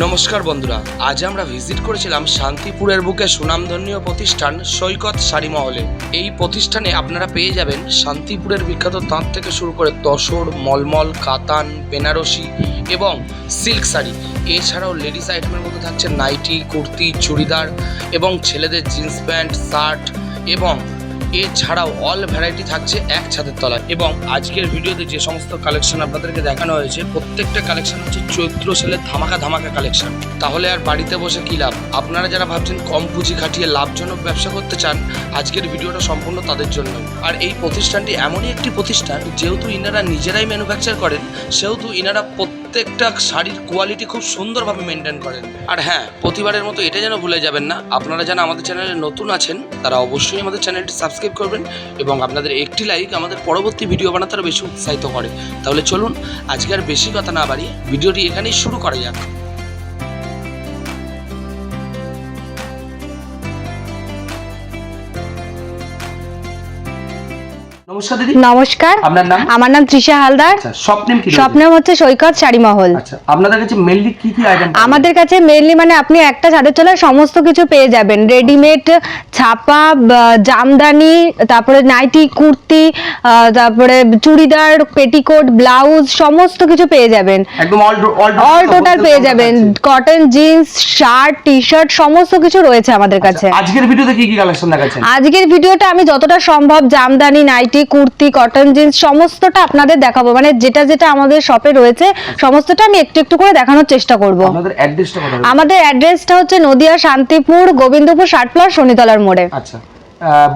নমস্কার বন্ধুরা, আজ আমরা ভিজিট করেছিলাম শান্তিপুরের বুকে সুনামধন্য প্রতিষ্ঠান সৈকত শাড়ি মহলে। এই প্রতিষ্ঠানে আপনারা পেয়ে যাবেন শান্তিপুরের বিখ্যাত তাঁত থেকে শুরু করে তসর, মলমল, কাতান, বেনারসি এবং সিল্ক শাড়ি। এছাড়াও লেডিস আইটেমের মধ্যে থাকছে নাইটি, কুর্তি, চুড়িদার এবং ছেলেদের জিন্স প্যান্ট, শার্ট এবং এছাড়াও অল ভ্যারাইটি থাকছে এক ছাদের তলায়। এবং আজকের ভিডিওতে যে সমস্ত কালেকশন আপনাদেরকে দেখানো হয়েছে প্রত্যেকটা কালেকশন হচ্ছে চৈত্র সেলের ধামাকা কালেকশন। তাহলে আর বাড়িতে বসে কী লাভ? আপনারা যারা ভাবছেন কম পুঁজি খাটিয়ে লাভজনক ব্যবসা করতে চান, আজকের ভিডিওটা সম্পূর্ণ তাদের জন্য। আর এই প্রতিষ্ঠানটি এমনই একটি প্রতিষ্ঠান, যেহেতু ইনারা নিজেরাই ম্যানুফ্যাকচার করেন, সেহেতু ইনারা প্রত্যেকটা শাড়ির কোয়ালিটি খুব সুন্দরভাবে মেনটেন করেন। আর হ্যাঁ, প্রতিবারের মতো এটা যেন ভুলে যাবেন না, আপনারা যারা আমাদের চ্যানেলে নতুন আছেন তারা অবশ্যই আমাদের চ্যানেলটি সাবস্ক্রাইব করবেন এবং আপনাদের একটি লাইক আমাদের পরবর্তী ভিডিও বানাতে আরও বেশি উৎসাহিত করে। তাহলে চলুন আজকে আর বেশি কথা না বাড়িয়ে ভিডিওটি এখানেই শুরু করা যাক। নমস্কার দিদি। নমস্কার, আপনার নাম? আমার নাম তৃষা হালদার। আচ্ছা, স্বপ্নেম কি? স্বপ্নেম হচ্ছে সৈকত শাড়ি মহল। আচ্ছা, আপনাদের কাছে মেইনলি কি কি আইটেম? আমাদের কাছে মেইনলি মানে আপনি একটা ছাদের তলায় সমস্ত কিছু পেয়ে যাবেন। রেডিমেড, ছাপা, জামদানি, তারপরে নাইটি, কুর্তি, তারপরে চুড়িদার, পেটিকোট, ব্লাউজ, সমস্ত কিছু পেয়ে যাবেন। একদম অল টোটাল পেয়ে যাবেন। Cotton jeans, shirt, T shirt সমস্ত কিছু রয়েছে আমাদের কাছে। আজকের ভিডিওতে কি কি কালেকশন দেখাচ্ছেন? আজকের ভিডিওটা আমি যতটা সম্ভব jamdani, nighty, kurti, cotton jeans সমস্তটা আপনাদের দেখাবো। মানে যেটা যেটা আমাদের শপে রয়েছে সমস্তটা আমি একটু একটু করে দেখানোর চেষ্টা করব। আপনাদের অ্যাড্রেসটা কোথায়? আমাদের অ্যাড্রেসটা হচ্ছে নদিয়া শান্তিপুর গোবিন্দপুর 60 শনিতলার মোড়ে। আচ্ছা,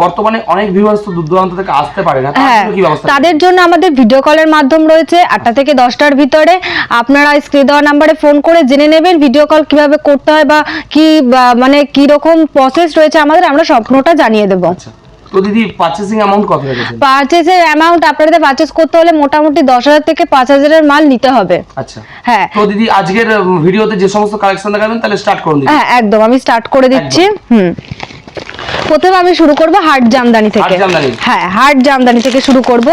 বর্তমানে অনেক ভিউয়ার্স তো দূর দূরান্ত থেকে আসতে পারে না, কি ব্যবস্থা? তাদের জন্য আমাদের ভিডিও কলের মাধ্যম রয়েছে 8টা থেকে 10টার ভিতরে। আপনারা স্ক্রিন দেওয়া নাম্বারে ফোন করে জেনে নেবেন ভিডিও কল কিভাবে করতে হয় বা কি মানে কি রকম প্রসেস রয়েছে আমাদের, আমরা সম্পূর্ণটা জানিয়ে দেব। আচ্ছা, তো দিদি পারচেজিং অ্যামাউন্ট কত রেখেছেন? পারচেজের অ্যামাউন্ট আপনাদের পারচেজ করতে হলে মোটামুটি 10,000 থেকে 5,000 এর মাল নিতে হবে। আচ্ছা, হ্যাঁ। তো দিদি আজকের ভিডিওতে যে সমস্ত কালেকশন দেখাবেন তাহলে স্টার্ট করুন দিদি। হ্যাঁ, একদম আমি স্টার্ট করে দিচ্ছি। প্রথমে আমি শুরু করব হার্ড জামদানি থেকে। হ্যাঁ, হার্ড জামদানি থেকে শুরু করব।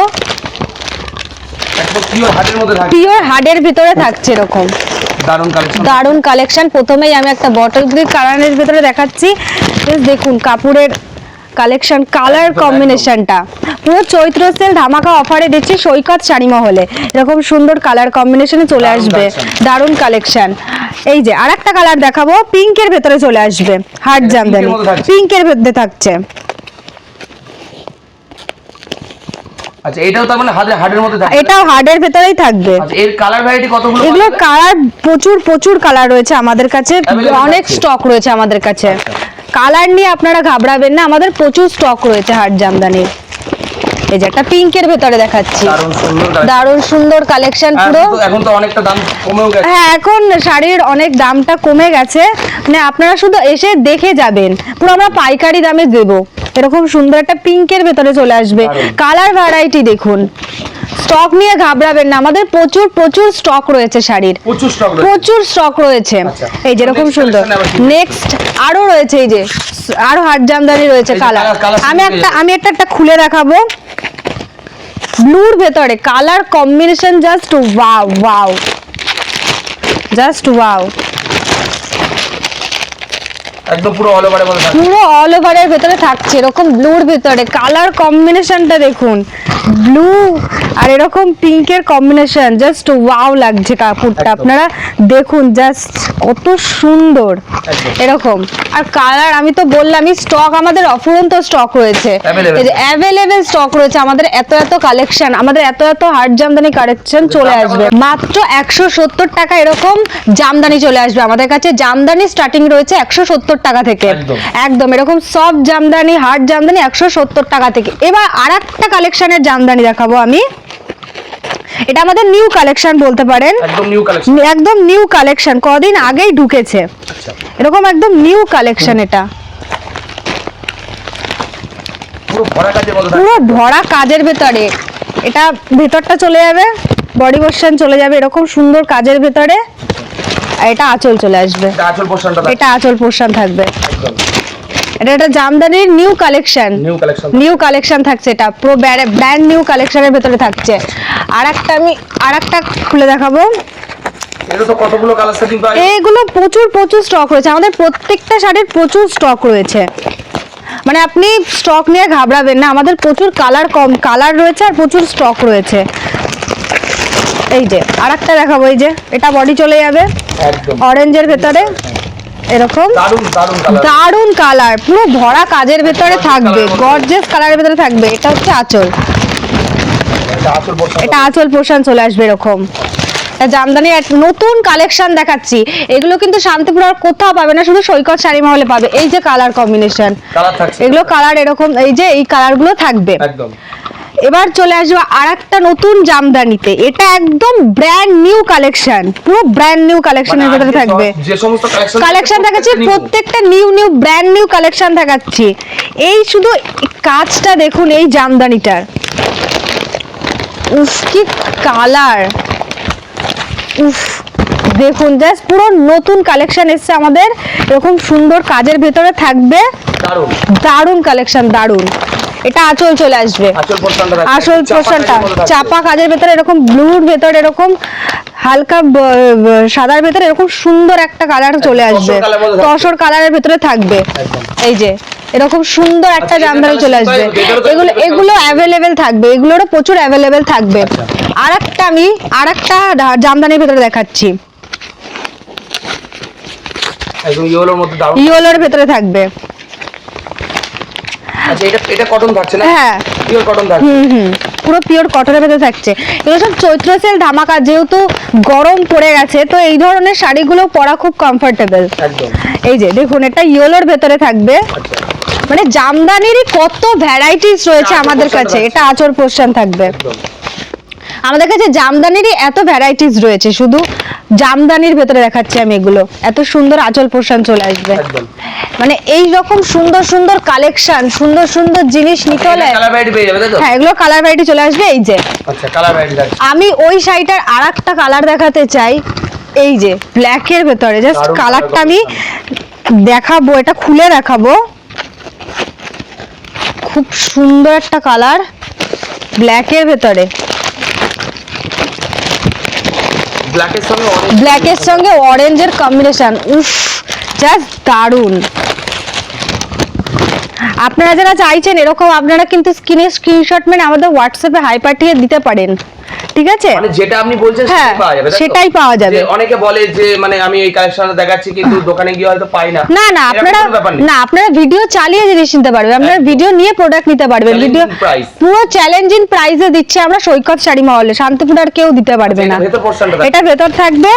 একদম পিওর হার্ডের মধ্যে থাকছে। পিওর হার্ডের ভিতরে থাকছে এরকম দারুন কালেকশন। প্রথমেই আমি একটা বটল গ্রিন কালারের ভিতরে দেখাচ্ছি। দেখুন কাপড়ের কালেকশন, কালার কম্বিনেশনটা পুরো চৈত্র সেল ধামাকা অফারে দিচ্ছি সৈকত শাড়ি মহলে। এরকম সুন্দর কালার কম্বিনেশনে চলে আসবে, দারুন কালেকশন। এই যে আরেকটা কালার দেখাবো, পিঙ্কের ভেতরে চলে আসবে। হার্ড জামদানি পিঙ্কের ভেতরে থাকছে। আচ্ছা, এটাও তার মানে হার্ডের মধ্যে থাকবে? এটাও হার্ডের ভেতরেই থাকবে। আচ্ছা, এর কালার ভ্যারাইটি কতগুলো? এগুলো কালার প্রচুর কালার রয়েছে আমাদের কাছে, অনেক স্টক রয়েছে আমাদের কাছে। কালার নিয়ে আপনারা ঘাবড়াবেন না, আমাদের প্রচুর স্টক রয়েছে হার্ড জামদানির। এই যে একটা পিঙ্কের ভেতরে দেখাচ্ছি, দারুণ সুন্দর কালেকশন পুরো। এখন তো অনেকটা দাম কমেও গেছে। হ্যাঁ, এখন শাড়ির অনেক দামটা কমে গেছে, মানে আপনারা শুধু এসে দেখে যাবেন, পুরো আমরা পাইকারি দামে দেব। এরকম সুন্দর একটা পিঙ্কের ভেতরে চলে আসবে। কালার ভ্যারাইটি দেখুন, স্টক নিয়ে ঘাবড়াবেন না, আমাদের প্রচুর স্টক রয়েছে শাড়ির, প্রচুর স্টক রয়েছে। এই যেরকম সুন্দর নেক্সট আরো রয়েছে, এই যে আরো হার্ড জামদানি রয়েছে। কালার আমি একটা খুলে দেখাবো। ব্লুর ভেতরে colour combination just wow, just wow. একদম পুরো অল ওভারের মধ্যে থাকছে, পুরো অল ওভারের ভেতরে থাকছে। এরকম ব্লুর ভেতরে কালার কম্বিনেশনটা দেখুন, ব্লু আর এরকম পিঙ্কের কম্বিনেশন, জাস্ট ওয়াও লাগছে কাপড়টা। আপনারা দেখুন জাস্ট কত সুন্দর এরকম। আর কালার আমি তো বললামই, স্টক আমাদের অফুরন্ত স্টক রয়েছে, অ্যাভেলেবেল স্টক রয়েছে আমাদের। এত কালেকশন, আমাদের এত হার্ড জামদানি কালেকশন চলে আসবে মাত্র 170 টাকা। এরকম জামদানি চলে আসবে আমাদের কাছে। জামদানি স্টার্টিং রয়েছে 170 টাকা থেকে, একদম এরকম সফট জামদানি, হার্ড জামদানি 170 টাকা থেকে। এবার আরেকটা কালেকশনের জামদানি দেখাবো আমি। এটা আমাদের নিউ কালেকশন বলতে পারেন, একদম নিউ কালেকশন, কদিন আগেই ঢুকেছে। এরকম একদম নিউ কালেকশন, এটা পুরো ভরা কাজের ভেতরে। এটা ভেতরটা চলে যাবে, বডি পোরশন চলে যাবে এরকম সুন্দর কাজের ভেতরে। এটা আঁচল চলে আসবে, এটা আঁচল পোরশন থাকবে। এটা একটা জামদানির নিউ কালেকশন থাকছে। এটা পুরো ব্র্যান্ড নিউ কালেকশনের ভেতরে থাকছে। আরেকটা খুলে দেখাবো। এটা তো কতগুলো কালার সেটিং পাই। এইগুলো প্রচুর প্রচুর স্টক রয়েছে আমাদের, প্রত্যেকটা শাড়ির প্রচুর স্টক রয়েছে, মানে আপনি স্টক নিয়ে ঘাবড়াবেন না, আমাদের প্রচুর কালার রয়েছে আর প্রচুর স্টক রয়েছে। এই যে আরেকটা দেখাবো, এই যে এটা বডি চলে যাবে একদম অরেঞ্জের ভেতরে, এরকম দারুন দারুন কালার, দারুন কালার, পুরো ভরা কাজের ভেতরে থাকবে, গর্জিয়াস কালারের ভেতরে থাকবে। এটা হচ্ছে আঁচল, এটা আঁচল পোর্শন, এটা আঁচল পোর্শন চলে আসবে এরকম। এটা জামদানি এক নতুন কালেকশন দেখাচ্ছি, এগুলো কিন্তু শান্তিপুর আর কোথাও পাবে না, শুধু সৈকত শাড়ি মহলে পাবে। এই যে কালার কম্বিনেশন, কালার থাকছে, এগুলো কালার এরকম, এই যে এই কালারগুলো থাকবে। একদম। এবার চলে আসবো আরেকটা নতুন জামদানিতে, এটা একদম ব্র্যান্ড নিউ কালেকশন, পুরো ব্র্যান্ড নিউ কালেকশনের ভেতরে থাকবে। যে সমস্ত কালেকশন দেখাচ্ছি প্রত্যেকটা new new brand new collection দেখাচ্ছি। এই শুধু কাজটা দেখুন এই জামদানিটার, উফ কি কালার, উফ দেখুন জাস্ট পুরো নতুন কালেকশন এসছে আমাদের, এরকম সুন্দর কাজের ভেতরে থাকবে, দারুন দারুন কালেকশন, দারুন। এটা আঁচল চলে আসবে, আঁচল পোর্শনটা, আসল পোর্শনটা চাপা কাজের ভেতরে এরকম ব্লুর ভেতরে এরকম হালকা সাদার ভেতরে এরকম সুন্দর একটা কালার চলে আসবে, তসর কালারের ভেতরে থাকবে। এই যে এরকম সুন্দর একটা জামদানি চলে আসবে, এগুলো এগুলো অ্যাভেলেবেল থাকবে, এগুলোরও প্রচুর অ্যাভেলেবেল থাকবে। আরেকটা আমি আরেকটা জামদানির ভেতরে দেখাচ্ছি, একদম ইয়েলোর মধ্যে দারুন, ইয়েলোর ভেতরে থাকবে। আচ্ছা এটা কটন থাকছে না? হ্যাঁ পিওর কটন থাকছে, পুরো পিওর কটনের ভেতরে থাকছে। এগুলো সব চৈত্র সেল ধামাকা, যেহেতু গরম পড়ে গেছে তো এই ধরনের শাড়িগুলো পরা খুব কমফোর্টেবল। একদম। এই যে দেখুন এটা ইয়েলোর ভেতরে থাকবে, আচ্ছা মানে জামদানিরই কত ভ্যারাইটিস রয়েছে আমাদের কাছে। এটা আঁচল পোর্শন থাকবে একদম, আমাদের কাছে, জামদানিরই এত ভ্যারাইটিস রয়েছে, শুধু জামদানির ভেতরে দেখাচ্ছি আমি এগুলো, এত সুন্দর আঁচল পোর্শন চলে আসবে। একদম। মানে এই রকম সুন্দর সুন্দর কালেকশন, সুন্দর সুন্দর জিনিস নিতে হলে কালার ভ্যারাইটি পেয়ে যাবে তাই তো? হ্যাঁ এগুলো কালার ভ্যারাইটি চলে আসবে। এই যে আচ্ছা কালার ভ্যারাইটি থাকছে, আমি ওই শাড়িটার আরেকটা কালার দেখাতে চাই, এই যে ব্ল্যাকের ভেতরে, জাস্ট দারুণ কালারটা colour আমি দেখাবো, এটা খুলে দেখাবো, খুব সুন্দর একটা কালার ব্ল্যাকের ভেতরে, ব্ল্যাকের সঙ্গে অরেঞ্জের কম্বিনেশন, উফ জাস্ট দারুন। আপনারা যারা চাইছেন এরকম, আপনারা কিন্তু স্ক্রিনশট মেরে আমাদের হোয়াটসঅ্যাপে হাই পাঠিয়ে দিতে পারেন, ঠিক আছে? মানে যেটা আপনি বলছেন হ্যাঁ, সেটাই পাওয়া যাবে, তাই তো? সেটাই পাওয়া যাবে। যে অনেকে বলে যে মানে আমি এই কালেকশনটা দেখাচ্ছি কিন্তু দোকানে গিয়ে হয়তো পাই না। না না, এরকম আপনারা কোনো ব্যাপার নেই। না, আপনারা ভিডিও চালিয়ে জিনিস নিতে পারবেন, আপনারা একদম। ভিডিও নিয়ে প্রোডাক্ট নিতে পারবেন। Challenging video price। পুরো চ্যালেঞ্জিং প্রাইসে দিচ্ছে আমরা সৈকত শাড়ি মহলে, শান্তিপুর আর কেউ দিতে পারবে না। ভেতর পোর্শনটা থাকছে, এটা ভেতর থাকবে,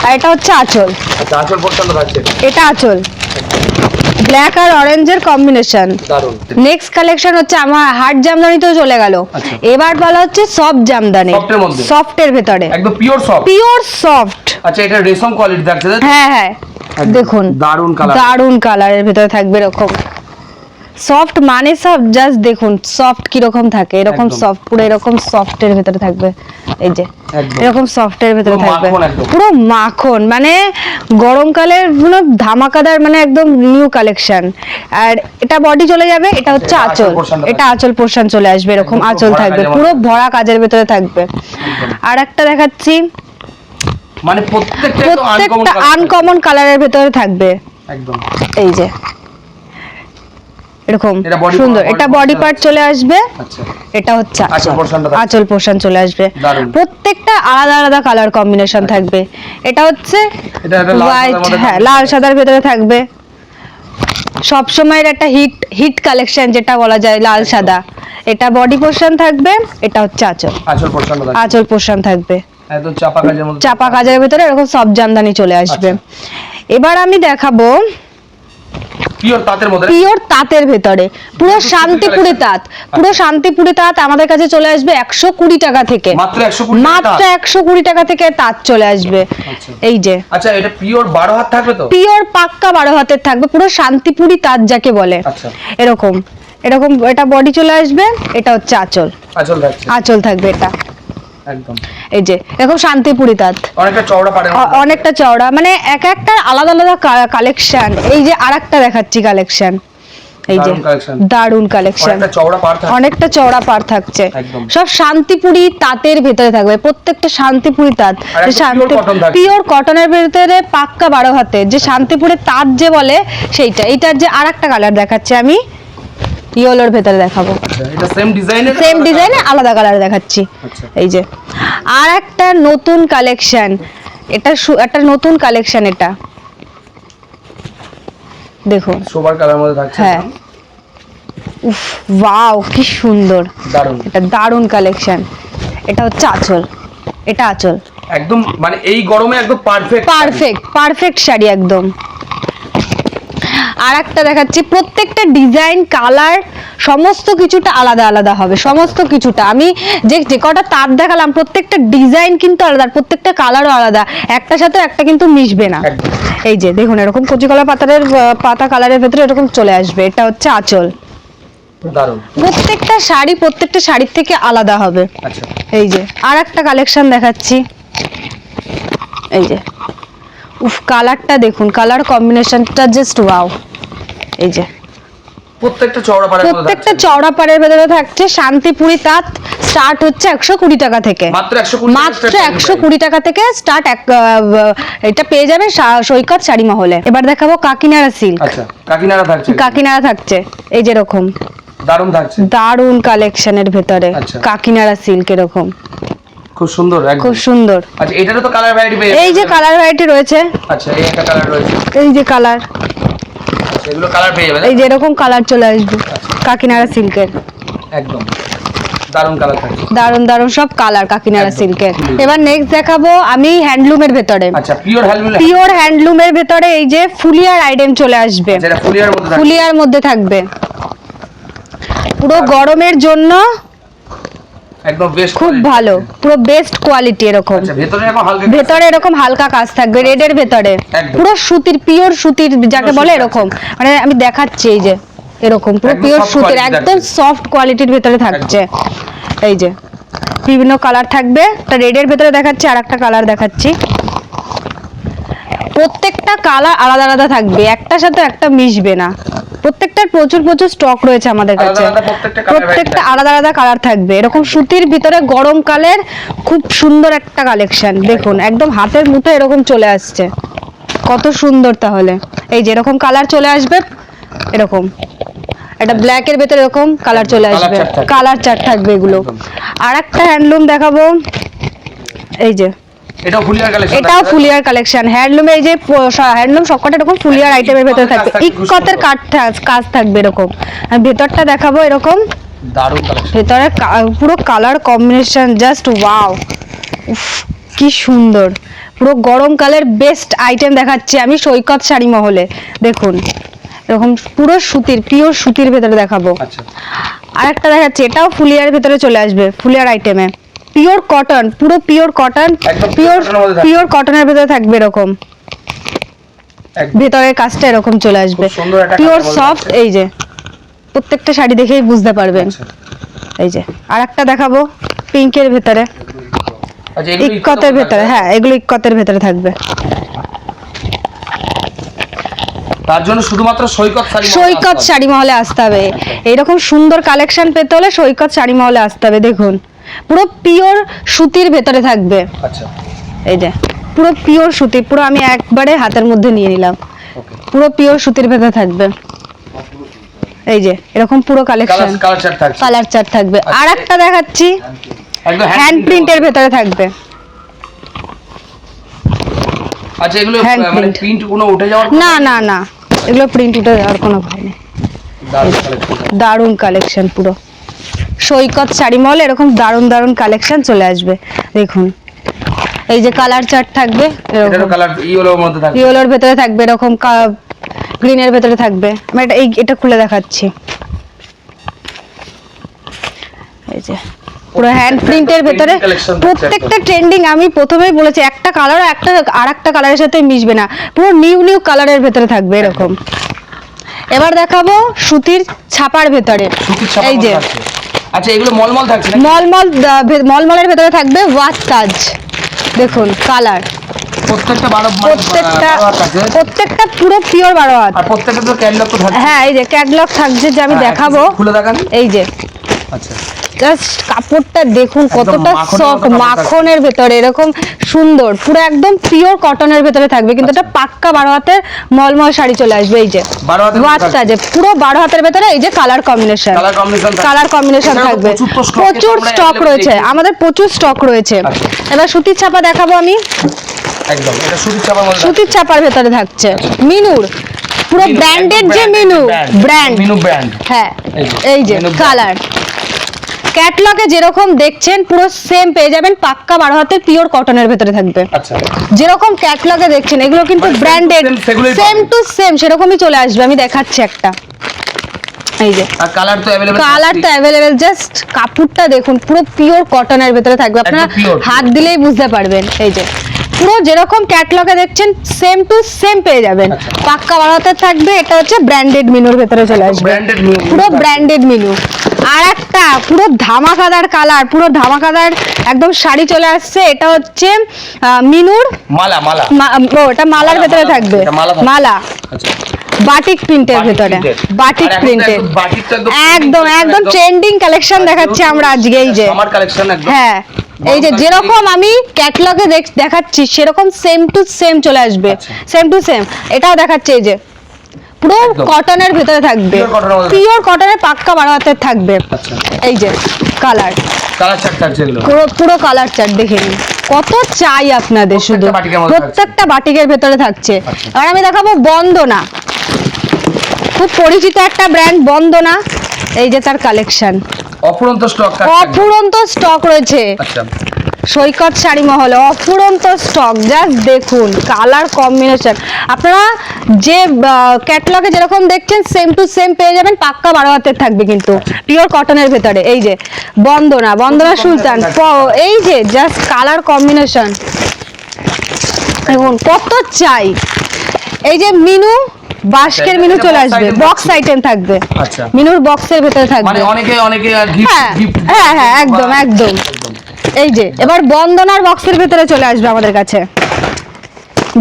আর এটা হচ্ছে আঁচল, আচ্ছা আঁচল পোর্শনটা থাকছে, এটা আঁচল, ব্ল্যাক আর অরেঞ্জের কম্বিনেশন। দারুন। নেক্সট কালেকশন হচ্ছে আমার হার্ড জামদানিতেও চলে গেল, আচ্ছা। এবার বলা হচ্ছে সফট জামদানি, Soft এর মধ্যে? সফটের ভেতরে, একদম পিওর সফট, পিওর সফট। আচ্ছা এটা রেশম কোয়ালিটি থাকছে তাই তো? হ্যাঁ হ্যাঁ একদম। দেখুন দারুন কালার, দারুন কালারের ভেতরে থাকবে এরকম সফট, মানে সব জাস্ট দেখুন সফট কিরকম থাকে, এরকম একদম। সফট, পুরো এরকম সফটের ভেতরে থাকবে। এই যে একদম। এরকম সফটের ভেতরে পুরো থাকবে, মাখন একদম। পুরো মাখন, মানে গরমকালের পুরো ধামাকাদার, মানে একদম নিউ কালেকশন। আর এটা বডি চলে যাবে, এটা হচ্ছে এটা আঁচল আঁচল, portionটা এটা আঁচল পোর্শন চলে আসবে, এরকম একদম পুরো আঁচল ভরা থাকবে, কাজের পুরো মধ্যে। ভরা কাজের ভেতরে থাকবে। আর একটা দেখাচ্ছি, মানে প্রত্যেকটা আনকমন কালারের ভেতরে থাকবে। একদম। এই যে এরকম এটা body সুন্দর, part, এটা body বডি part পার্ট চলে আসবে, আচ্ছা এটা হচ্ছে আঁচল portionটা থাকছে। আঁচল পোর্শন চলে আসবে, দারুণ। প্রত্যেকটা আলাদা আলাদা কালার কম্বিনেশন থাকবে। এটা হচ্ছে এটা একটা লাল হোয়াইট, সাদার মধ্যে হ্যাঁ থাকবে। লাল সাদার ভেতরে থাকবে, সব সময়ের একটা হিট কালেকশন যেটা বলা যায়, লাল সাদা। এটা বডি পোর্শন থাকবে, এটা হচ্ছে আঁচল, আঁচল পোর্শনটা থাকছে, আঁচল পোর্শন থাকবে, একদম চাপা কাজের মধ্যে, চাপা কাজের ভেতরে এরকম সব জামদানি চলে আসবে। এবার আমি দেখাবো পিওর তাঁতের মধ্যে, পিওর তাঁতের ভেতরে, পুরো শান্তিপুরি তাঁত, পুরো শান্তিপুরি তাঁত আমাদের কাছে চলে আসবে 120 টাকা থেকে, মাত্র 120 টাকা মাত্র 120 টাকা থেকে তাঁত চলে আসবে। আচ্ছা। এই যে আচ্ছা এটা পিওর 12 হাত থাকবে তো? পিওর পাক্কা 12 হাতের থাকবে, পুরো শান্তিপুরি তাঁত যাকে বলে, আচ্ছা এরকম এরকম। এটা বডি চলে আসবে, এটা হচ্ছে আঁচল, আঁচল থাকছে, আঁচল থাকবে এটা। একদম এই যে এরকম শান্তিপুরি তাঁত, অনেকটা চওড়া পাড়ে, অনেকটা চওড়া, মানে এক একটা আলাদা আলাদা কালেকশন। এই যে আরেকটা দেখাচ্ছি কালেকশন, এই যে দারুন কালেকশন, অনেকটা চওড়া পাড় থাকছে, সব শান্তিপুরি তাঁতের ভেতরে থাকবে, প্রত্যেকটা শান্তিপুরি তাঁত, পিওর কটনের ভেতরে পাক্কা 12 হাতে, যে শান্তিপুরের তাঁত যে বলে সেইটা। এটার যে আরেকটা কালার দেখাচ্ছি আমি, ইয়েলোর ভেতরে দেখাবো, এটা সেম ডিজাইনে আলাদা কালার দেখাচ্ছি। এই যে আর একটা নতুন কালেকশন, এটা একটা নতুন কালেকশন, এটা দেখুন সোবার কালার মধ্যে থাকছে। হ্যাঁ, উফ ওয়াও কি সুন্দর, দারুন, এটা দারুন কালেকশন। এটা হচ্ছে আঁচল, এটা আঁচল, একদম মানে এই গরমে একদম পারফেক্ট শাড়ি একদম। আর একটা দেখাচ্ছি, প্রত্যেকটা ডিজাইন কালার সমস্ত কিছুটা আলাদা আলাদা হবে, সমস্ত কিছুটা। আমি যে কটা তাঁত দেখালাম প্রত্যেকটা ডিজাইন কিন্তু আলাদা, প্রত্যেকটা কালারও আলাদা, একটা সাথে একটা কিন্তু মিশবে না। এই যে দেখুন এরকম কচি কলা পাতা কালারের ভেতরে এরকম চলে আসবে, এটা হচ্ছে আঁচল। প্রত্যেকটা শাড়ির থেকে আলাদা হবে। এই যে আর একটা কালেকশন দেখাচ্ছি, এই যে উফ কালারটা দেখুন, কালার কম্বিনেশনটা জাস্ট ওয়াও। এই যে প্রত্যেকটা চওড়া পাড়ের ভেতরে থাকছে শান্তিপুরি তাঁত, স্টার্ট হচ্ছে 120 টাকা থেকে, মাত্র 120 টাকা থেকে স্টার্ট। এটা পেয়ে যাবে সৈকত শাড়ি মহলে। এবার দেখাবো কাকিনাড়া সিল্ক। আচ্ছা, কাকিনাড়া থাকছে, এই যে এরকম দারুন কালেকশনের ভেতরে কাকিনাড়া সিল্ক, এরকম খুব সুন্দর, খুব সুন্দর। আচ্ছা, এটারও তো কালার ভ্যারাইটি পেয়ে যাবে। এই যে কালার ভ্যারাইটি রয়েছে। আচ্ছা, এই একটা কালার রয়েছে, এই যে কালার, এগুলো কালার পেয়ে যাবে। এই যে এরকম কালার চলে আসবে কাকিনাড়া সিল্কের, একদম দারুন কালার থাকছে, দারুন সব কালার কাকিনাড়া সিল্কের। এবার নেক্সট দেখাবো আমি হ্যান্ডলুমের ভেতরে। আচ্ছা, পিওর হ্যান্ডলুমের ভেতরে এই যে ফুলিয়ার আইটেম চলে আসবে, যেটা ফুলিয়ার মধ্যে থাকবে, পুরো গরমের জন্য একদম বেস্ট, খুব ভালো, পুরো বেস্ট কোয়ালিটি। এরকম ভেতরে এরকম হালকা কাজ থাকবে, রেডের ভেতরে পুরো সুতির, পিওর সুতির যাকে বলে, এরকম মানে আমি দেখাচ্ছি, এই যে এরকম পুরো পিওর সুতির একদম সফট কোয়ালিটির ভেতরে থাকছে। এই যে বিভিন্ন কালার থাকবে, রেডের ভেতরে দেখাচ্ছি, আর একটা কালার দেখাচ্ছি। প্রত্যেকটা কালার আলাদা আলাদা থাকবে, একটার সাথে একটা মিশবে না। প্রত্যেকটার প্রচুর স্টক রয়েছে আমাদের কাছে, প্রত্যেকটা আলাদা আলাদা কালার থাকবে। এরকম সুতির ভিতরে গরমকালের খুব সুন্দর একটা কালেকশন, দেখুন একদম হাতের মুঠোয় এরকম চলে আসছে, কত সুন্দর। তাহলে এই যে এরকম কালার চলে আসবে, এরকম এটা ব্ল্যাক এর ভেতরে এরকম কালার চলে আসবে, কালার চার্ট থাকবে এগুলো। আর একটা হ্যান্ডলুম দেখাবো, এই যে এটাও ফুলিয়ার কালেকশন। হ্যান্ডলুমে এই যে হ্যান্ডলুম সবকটা এরকম ফুলিয়ার আইটেমের ভেতরে থাকবে, ইকতের কাজ থাকবে এরকম। ভেতরটা দেখাবো এরকম, ভেতরে পুরো কালার কম্বিনেশন জাস্ট ওয়াও, কি সুন্দর। পুরো গরমকালের বেস্ট আইটেম দেখাচ্ছি আমি সৈকত শাড়ি মহলে। দেখুন এরকম পুরো সুতির, পিওর সুতির ভেতরে দেখাবো। আর একটা দেখাচ্ছি, এটাও ফুলিয়ার ভেতরে চলে আসবে, ফুলিয়ার আইটেমে, পিওর কটন, পুরো পিওর কটন, পিওর কটনের ভেতরে থাকবে এরকম, ভেতরের কাজটা এরকম চলে আসবে, পিওর সফট। এই যে প্রত্যেকটা শাড়ি দেখেই বুঝতে পারবেন। এই যে আর একটা দেখাবো পিঙ্কের ভেতরে, ইক্কতের ভেতরে, হ্যাঁ এগুলো ইক্কতের ভেতরে থাকবে। তার জন্য শুধুমাত্র সৈকত শাড়ি মহলে আসতে হবে। এইরকম সুন্দর কালেকশন পেতে হলে সৈকত শাড়ি মহলে আসতে হবে। দেখুন পুরো পিওর সুতির ভেতরে থাকবে। আচ্ছা, এই যে পুরো পিওর সুতি, পুরো আমি একবারে হাতের মধ্যে নিয়ে নিলাম, পুরো পিওর সুতির ভেতরে থাকবে। এই যে এরকম পুরো কালেকশন, কালার চার্ট থাকবে। আর একটা দেখাচ্ছি, হ্যান্ড প্রিন্টের ভেতরে থাকবে। আচ্ছা, এগুলো মানে প্রিন্ট কোনো উঠে যাওয়ার? না না না, এগুলো প্রিন্ট উঠে যাওয়ার কোনো ভয় নেই। দারুণ কালেকশন, পুরো সৈকত শাড়ি মহল এরকম দারুণ কালেকশন চলে আসবে। দেখুন এই যে কালার চার্ট থাকবে, এটারও কালার ইয়েলোর মধ্যে থাকবে, ইয়েলোর ভেতরে থাকবে, এরকম গ্রিনের ভেতরে থাকবে। আমি এটা খুলে দেখাচ্ছি, এই যে পুরো হ্যান্ড প্রিন্টের ভেতরে প্রত্যেকটা ট্রেন্ডিং। আমি প্রথমেই বলেছি একটা কালার আর একটা কালারের সাথে মিশবে না, পুরো নিউ কালারের ভেতরে থাকবে এরকম। এবার দেখাবো সুতির ছাপার ভেতরে, এই যে আচ্ছা এগুলো মলমল থাকছে, মলমলের ভেতরে থাকবে ওয়াচ তাজ। দেখুন কালার প্রত্যেকটা 12 প্রত্যেকটা পুরো পিওর 12 হাত। আর প্রত্যেকটা তো ক্যাটালগ তো থাকছে। হ্যাঁ এই যে ক্যাটালগ থাকছে, যে আমি দেখাবো, খুলে দেখান। এই যে আচ্ছা, জাস্ট কাপড়টা দেখুন কতটা মাখনের সফট, মতো কাপড় মাখনের ভেতরে এরকম সুন্দর, পুরো একদম পিওর কটনের ভেতরে থাকবে, কিন্তু এটা পাক্কা 12 হাতের মলমল শাড়ি চলে আসবে। এই যে 12 হাতের ওয়াটটা যে পুরো 12 হাতের ভেতরে, এই যে কালার কম্বিনেশন থাকবে, প্রচুর স্টক রয়েছে আমাদের, প্রচুর স্টক রয়েছে। এবার সুতির ছাপা দেখাবো আমি, একদম এটা সুতির ছাপার মধ্যে, সুতির ছাপার ভেতরে থাকছে মিনুর, পুরো ব্র্যান্ডেড যে মিনু ব্র্যান্ড, মিনু ব্র্যান্ড। হ্যাঁ এই যে কালার ক্যাটলগে যেরকম দেখছেন পুরো সেম পেয়ে যাবেন, পাক্কা 12 হাতের পিওর কটনের ভেতরে থাকবে। আচ্ছা, যেরকম ক্যাটলগে দেখছেন এগুলো কিন্তু ব্র্যান্ডেড, সেম টু সেম সেরকমই চলে আসবে। আমি দেখাচ্ছি একটা, এই যে আর কালার তো অ্যাভেলেবেল, জাস্ট কাপড়টা দেখুন পুরো পিওর কটনের ভেতরে থাকবে, আপনারা হাত দিলেই বুঝতে পারবেন। এই যে পুরো যেরকম ক্যাটলগে দেখছেন সেম টু সেম পেয়ে যাবেন, পাক্কা 12 হাতের থাকবে। এটা হচ্ছে ব্র্যান্ডেড মিনুর ভেতরে চলে আসবে, পুরো ব্র্যান্ডেড মিনু। আর একটা পুরো ধামাকাদার কালার, পুরো ধামাকাদার একদম শাড়ি চলে আসছে, এটা হচ্ছে মিনুর ওটা মালার ভেতরে থাকবে, মালা বাটিক প্রিন্টের ভেতরে, বাটিক প্রিন্টের একদম একদম ট্রেন্ডিং কালেকশন দেখাচ্ছি আমরা আজকে। এই যে হ্যাঁ এই যে যেরকম আমি ক্যাটালগে দেখাচ্ছি সেরকম সেম টু সেম চলে আসবে, সেম টু সেম এটাও দেখাচ্ছি। এই যে পুরো কটনের ভেতরে থাকবে, পিওর কটনের পাক্কা 12 হাতের থাকবে। এই যে কালার চার্ট থাকছে, পুরো কালার চার্ট দেখে নিন, কত চাই আপনাদের, শুধু প্রত্যেকটা বাটিকের ভেতরে থাকছে। আর আমি দেখাবো বন্দনা, খুব পরিচিত একটা ব্র্যান্ড বন্দনা, এই যে তার কালেকশন, অফুরন্ত স্টক রয়েছে। সৈকত শাড়ি মহলে অফুরন্ত স্টক, জাস্ট দেখুন কালার কম্বিনেশন, আপনারা যে ক্যাটালগে যেরকম দেখছেন সেম টু সেম পেয়ে যাবেন, পাক্কা 12 হাতের থাকবে কিন্তু পিওর কটনের ভেতরে। এই যে বন্দনা সুলতান, এই যে জাস্ট কালার কম্বিনেশন দেখুন কত চাই। এই যে মিনু বাস্কের মিনু চলে আসবে, বক্স আইটেম থাকবে, মিনুর বক্সের ভেতরে থাকবে, হ্যাঁ একদম একদম। এই যে এবার বন্দনার বক্সের ভেতরে চলে আসবে আমাদের কাছে,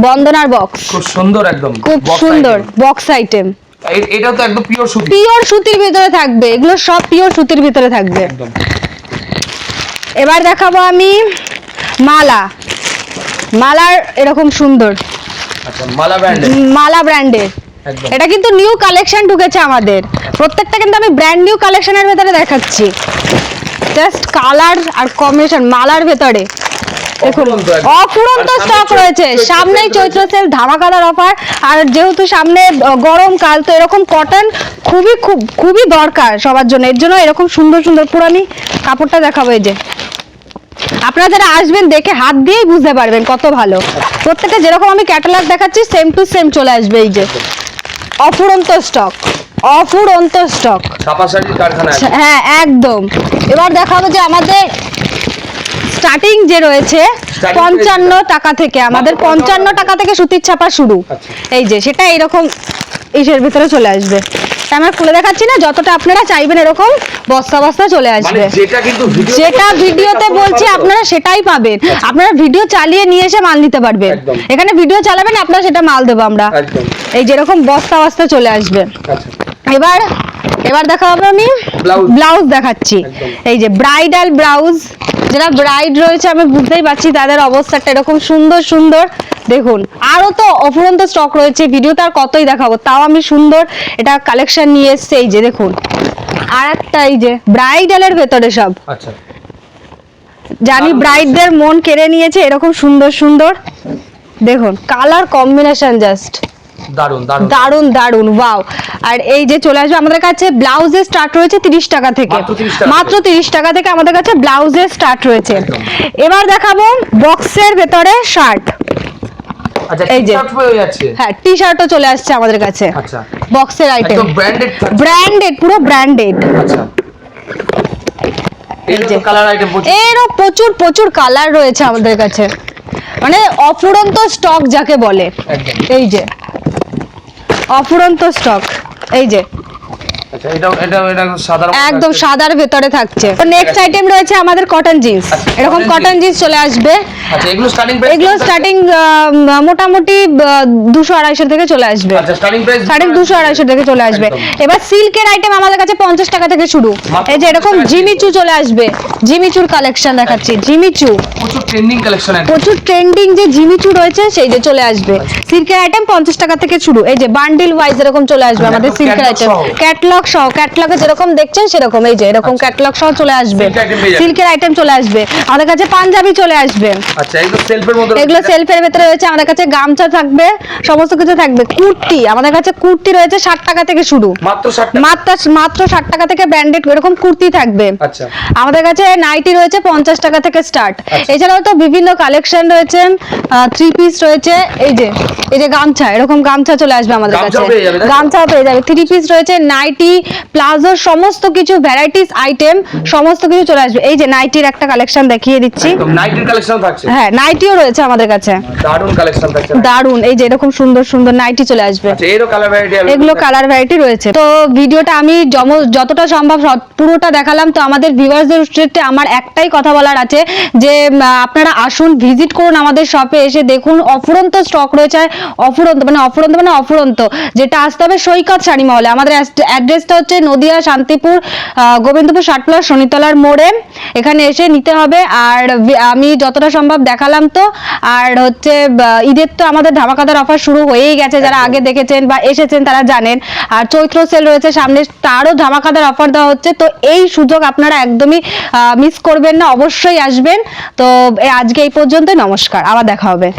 বন্দনার বক্স খুব সুন্দর, একদম খুব সুন্দর বক্স আইটেম। এটা তো একদম পিওর সুতি, পিওর সুতির ভিতরে থাকবে, এগুলো সব পিওর সুতির ভিতরে থাকবে। এবার দেখাবো আমি মালার এরকম সুন্দর, মালা ব্র্যান্ডের, এটা কিন্তু নিউ কালেকশন ঢুকেছে আমাদের, প্রত্যেকটা কিন্তু আমি ব্র্যান্ড নিউ কালেকশনের ভেতরে দেখাচ্ছি। জাস্ট কালার আর কম্বিনেশন মালার ভেতরে দেখুন অফুরন্ত স্টক রয়েছে, সামনেই চৈত্র সেল ধামাকাদার অফার, আর যেহেতু সামনে গরমকাল তো এরকম কটন খুবই দরকার সবার জন্য, এর জন্য এরকম সুন্দর সুন্দর পুরানি কাপড়টা দেখাবো। এই যে আপনারা যারা আসবেন দেখে হাত দিয়েই বুঝতে পারবেন কত ভালো, প্রত্যেকটা যেরকম আমি ক্যাটালগ দেখাচ্ছি সেম টু সেম চলে আসবে। এই যে অফুরন্ত স্টক, অফুরন্ত স্টক, হ্যাঁ একদম। এবার দেখাবো যে আমাদের স্টার্টিং যে রয়েছে 55 টাকা থেকে, আমাদের 55 টাকা থেকে সুতির ছাপা শুরু। এই যে সেটা এরকম ইসের ভিতরে চলে আসবে, আমরা খুলে দেখাচ্ছি না, যতটা আপনারা চাইবেন এরকম বস্তা বস্তা চলে আসবে, যেটা ভিডিওতে বলছি আপনারা সেটাই পাবেন, আপনারা ভিডিও চালিয়ে নিয়ে এসে মাল নিতে পারবেন, এখানে ভিডিও চালাবেন আপনারা সেটা মাল দেবো আমরা। এই যেরকম বস্তা বস্তা চলে আসবে। এবার দেখাবো আমি ব্লাউজ দেখাচ্ছি, এই যে ব্রাইডাল ব্লাউজ, যারা ব্রাইড রয়েছে আমি বুঝতেই পারছি তাদের অবস্থাটা এরকম সুন্দর সুন্দর দেখুন, আরো তো অফুরন্ত স্টক রয়েছে, ভিডিওতে আর কতই দেখাবো, তাও আমি সুন্দর এটা কালেকশন নিয়ে এসেছি। এই যে দেখুন আর একটা, এই যে ব্রাইডালের ভেতরে সব, জানি ব্রাইডদের মন কেড়ে নিয়েছে, এরকম সুন্দর সুন্দর দেখুন কালার কম্বিনেশন, জাস্ট দারুন দারুন ওয়াও। আর এই যে চলে আসবে আমাদের কাছে ব্লাউজের স্টার্ট রয়েছে 30 টাকা থেকে, মাত্র 30 টাকা থেকে আমাদের কাছে ব্লাউজের স্টার্ট রয়েছে। এবার দেখাবো বক্সের ভেতরে শার্ট, এই যে হ্যাঁ টি শার্টও চলে আসছে আমাদের কাছে, বক্সের আইটেম ব্র্যান্ডেড, পুরো ব্র্যান্ডেড। এরও প্রচুর প্রচুর কালার রয়েছে আমাদের কাছে, মানে অফুরন্ত স্টক যাকে বলে। এই যে অফুরন্ত স্টক, এই যে আচ্ছা এটা সাদা একদম সাদার ভেতরে থাকছে। নেক্সট আইটেম রয়েছে আমাদের কটন জিন্স, এরকম cotton কটন জিন্স চলে আসবে। আচ্ছা এগুলো স্টার্টিং প্রাইস, এগুলো স্টার্টিং মোটামুটি 200-250 থেকে চলে আসবে। আচ্ছা স্টার্টিং প্রাইস স্টার্টিং 200-250 থেকে চলে আসবে। একদম। এবার সিল্কের আইটেম আমাদের কাছে 50 টাকা থেকে শুরু। মাত্র এই যে এরকম 50 টাকা জিমিচু চলে আসবে, জিমিচুর কালেকশন দেখাচ্ছি। জিমিচু প্রচুর ট্রেন্ডিং কালেকশন আছে। প্রচুর ট্রেন্ডিং যে জিমিচু রয়েছে সেই যে চলে আসবে। সিল্কের আইটেম 50 টাকা থেকে শুরু। এই যে বান্ডিল ওয়াইজ এরকম চলে আসবে আমাদের একদম সিল্কের catalog আইটেম, সহ। ক্যাটলগ সহ। ক্যাটলগে যেরকম দেখছেন সেরকম এই যে এরকম ক্যাটলগ সহ চলে আসবে। Silk item পেয়ে যাবেন। সিল্কের আইটেম চলে আসবে আমাদের কাছে। পাঞ্জাবি চলে আসবে, আচ্ছা এগুলো সেলফের মধ্যে এগুলো সেলফের ভেতরে রয়েছে। আমাদের কাছে গামছা থাকবে, সমস্ত কিছু থাকবে। কুর্তি আমাদের কাছে কুর্তি রয়েছে 60 টাকা থেকে শুরু। মাত্র 60 টাকা। মাত্র 60 টাকা থেকে ব্র্যান্ডেড এরকম কুর্তি থাকবে। আচ্ছা আমাদের কাছে নাইটি রয়েছে 50 টাকা থেকে স্টার্ট। এছাড়াও তো বিভিন্ন কালেকশন রয়েছে, 3 পিস রয়েছে। এই যে গামছা, এরকম গামছা চলে আসবে আমাদের কাছে। গামছাও পেয়ে যাবে, তাই তো? গামছাও পেয়ে যাবে। 3 পিস রয়েছে, নাইটি, প্লাজো, সমস্ত কিছু ভ্যারাইটিস আইটেম সমস্ত কিছু চলে আসবে। এই যে নাইটির একটা কালেকশন দেখিয়ে দিচ্ছি। একদম নাইটির কালেকশন থাকছে। হ্যাঁ, নাইটিও রয়েছে আমাদের কাছে, দারুন কালেকশন থাকছে। দারুন। এই যে এরকম সুন্দর সুন্দর নাইটি চলে আসবে। আচ্ছা এরও কালার ভ্যারাইটি আছে। এগুলো কালার ভ্যারাইটি রয়েছে। তো ভিডিওটা আমি যতটা সম্ভব পুরোটা দেখালাম। তো আমাদের ভিউয়ার্সদের উদ্দেশ্যে আমার একটাই কথা বলার আছে যে আপনারা আসুন, ভিজিট করুন আমাদের শপে, এসে দেখুন অফুরন্ত স্টক রয়েছে। অফুরন্ত যেটা আসতে হবে সৈকত শাড়ি মহলে। আমাদের অ্যাড্রেসটা হচ্ছে নদিয়া শান্তিপুর গোবিন্দপুর 60 শনিতলার মোড়ে। এখানে এসে নিতে হবে। আর আমি যতটা সম্ভব দেখালাম। তো আর হচ্ছে ঈদের তো আমাদের ধামাকাদার অফার শুরু হয়েই গেছে, যারা আগে দেখেছেন বা এসেছেন তারা জানেন। আর চৈত্র সেল রয়েছে সামনে, তারও ধামাকাদার অফার দেওয়া হচ্ছে। তো এই সুযোগ আপনারা একদমই মিস করবেন না, অবশ্যই আসবেন। তো আজকে এই পর্যন্ত, নমস্কার, আবার দেখা হবে।